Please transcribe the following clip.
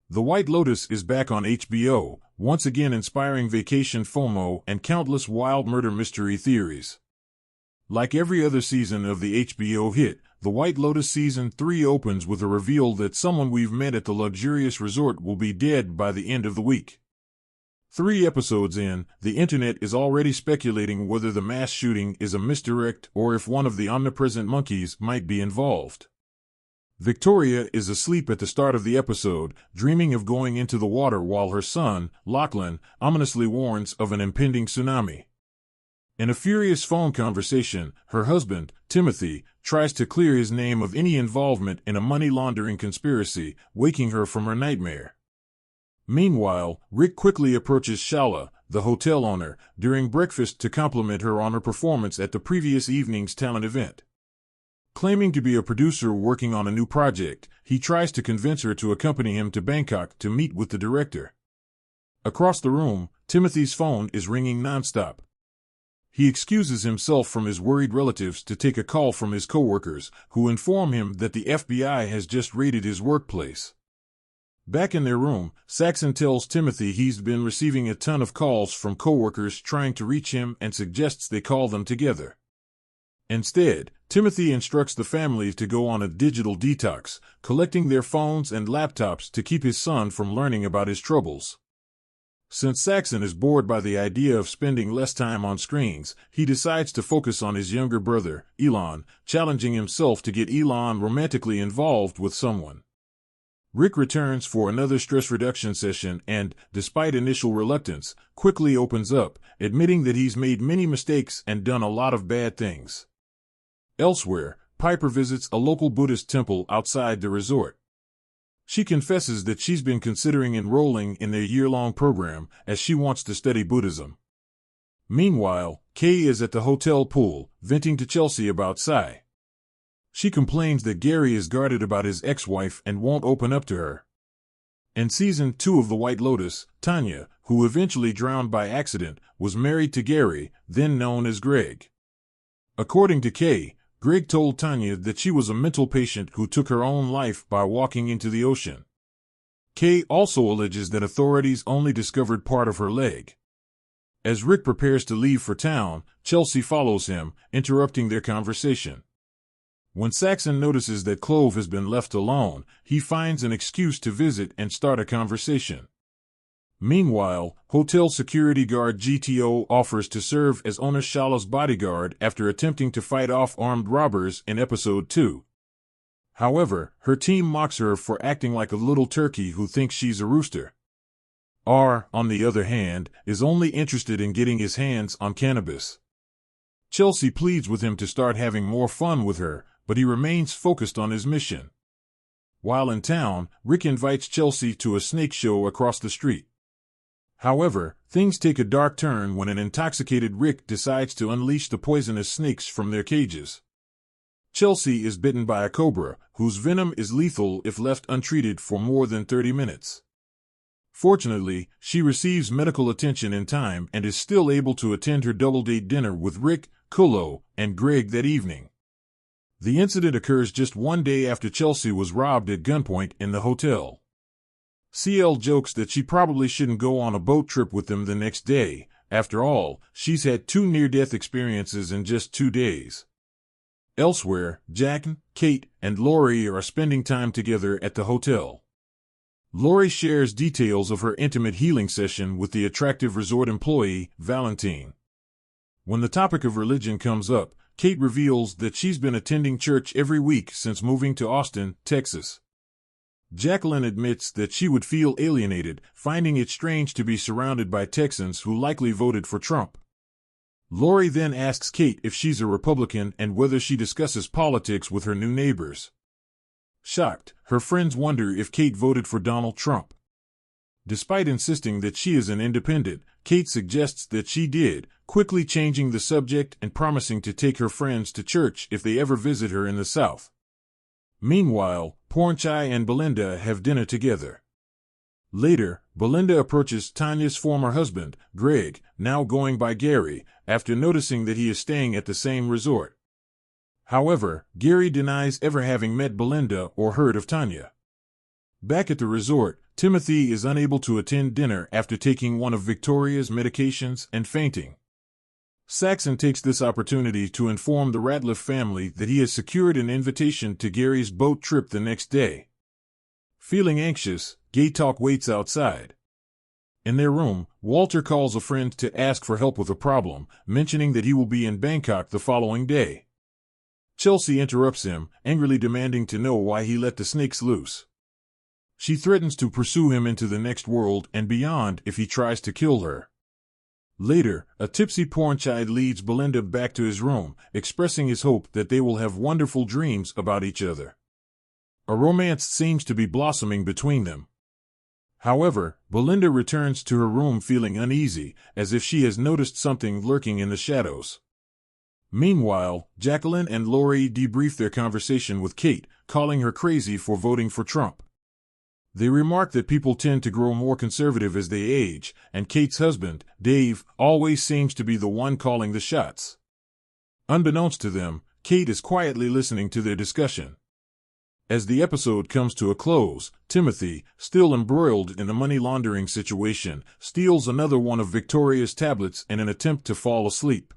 The White Lotus is back on HBO, once again inspiring vacation FOMO and countless wild murder mystery theories. Like every other season of the HBO hit, The White Lotus Season 3 opens with a reveal that someone we've met at the luxurious resort will be dead by the end of the week. 3 episodes in, the internet is already speculating whether the mass shooting is a misdirect or if one of the omnipresent monkeys might be involved. Victoria is asleep at the start of the episode, dreaming of going into the water while her son, Lachlan, ominously warns of an impending tsunami. In a furious phone conversation, her husband, Timothy, tries to clear his name of any involvement in a money laundering conspiracy, waking her from her nightmare. Meanwhile, Rick quickly approaches Shala, the hotel owner, during breakfast to compliment her on her performance at the previous evening's talent event. Claiming to be a producer working on a new project, he tries to convince her to accompany him to Bangkok to meet with the director. Across the room, Timothy's phone is ringing nonstop. He excuses himself from his worried relatives to take a call from his coworkers, who inform him that the FBI has just raided his workplace. Back in their room, Saxon tells Timothy he's been receiving a ton of calls from coworkers trying to reach him and suggests they call them together. Instead, Timothy instructs the family to go on a digital detox, collecting their phones and laptops to keep his son from learning about his troubles. Since Saxon is bored by the idea of spending less time on screens, he decides to focus on his younger brother, Elon, challenging himself to get Elon romantically involved with someone. Rick returns for another stress reduction session and, despite initial reluctance, quickly opens up, admitting that he's made many mistakes and done a lot of bad things. Elsewhere, Piper visits a local Buddhist temple outside the resort. She confesses that she's been considering enrolling in their year-long program, as she wants to study Buddhism. Meanwhile, Kay is at the hotel pool, venting to Chelsea about Sai. She complains that Gary is guarded about his ex-wife and won't open up to her. In Season 2 of The White Lotus, Tanya, who eventually drowned by accident, was married to Gary, then known as Greg. According to Kay, Greg told Tanya that she was a mental patient who took her own life by walking into the ocean. Kay also alleges that authorities only discovered part of her leg. As Rick prepares to leave for town, Chelsea follows him, interrupting their conversation. When Saxon notices that Clove has been left alone, he finds an excuse to visit and start a conversation. Meanwhile, hotel security guard GTO offers to serve as owner Shala's bodyguard after attempting to fight off armed robbers in episode 2. However, her team mocks her for acting like a little turkey who thinks she's a rooster. R, on the other hand, is only interested in getting his hands on cannabis. Chelsea pleads with him to start having more fun with her, but he remains focused on his mission. While in town, Rick invites Chelsea to a snake show across the street. However, things take a dark turn when an intoxicated Rick decides to unleash the poisonous snakes from their cages. Chelsea is bitten by a cobra, whose venom is lethal if left untreated for more than 30 minutes. Fortunately, she receives medical attention in time and is still able to attend her double-date dinner with Rick, Kulo, and Greg that evening. The incident occurs just one day after Chelsea was robbed at gunpoint in the hotel. CL jokes that she probably shouldn't go on a boat trip with them the next day. After all, she's had 2 near-death experiences in just 2 days. Elsewhere, Jack, Kate, and Lori are spending time together at the hotel. Lori shares details of her intimate healing session with the attractive resort employee, Valentine. When the topic of religion comes up, Kate reveals that she's been attending church every week since moving to Austin, Texas. Jacqueline admits that she would feel alienated, finding it strange to be surrounded by Texans who likely voted for Trump. Lori then asks Kate if she's a Republican and whether she discusses politics with her new neighbors. Shocked, her friends wonder if Kate voted for Donald Trump. Despite insisting that she is an independent, Kate suggests that she did, quickly changing the subject and promising to take her friends to church if they ever visit her in the South. Meanwhile, Pornchai and Belinda have dinner together. Later, Belinda approaches Tanya's former husband, Greg, now going by Gary, after noticing that he is staying at the same resort. However, Gary denies ever having met Belinda or heard of Tanya. Back at the resort, Timothy is unable to attend dinner after taking one of Victoria's medications and fainting. Saxon takes this opportunity to inform the Ratliff family that he has secured an invitation to Gary's boat trip the next day. Feeling anxious, Gaytalk waits outside. In their room, Walter calls a friend to ask for help with a problem, mentioning that he will be in Bangkok the following day. Chelsea interrupts him, angrily demanding to know why he let the snakes loose. She threatens to pursue him into the next world and beyond if he tries to kill her. Later, a tipsy Pornchide leads Belinda back to his room, expressing his hope that they will have wonderful dreams about each other. A romance seems to be blossoming between them. However, Belinda returns to her room feeling uneasy, as if she has noticed something lurking in the shadows. Meanwhile, Jacqueline and Laurie debrief their conversation with Kate, calling her crazy for voting for Trump. They remark that people tend to grow more conservative as they age, and Kate's husband, Dave, always seems to be the one calling the shots. Unbeknownst to them, Kate is quietly listening to their discussion. As the episode comes to a close, Timothy, still embroiled in a money laundering situation, steals another one of Victoria's tablets in an attempt to fall asleep.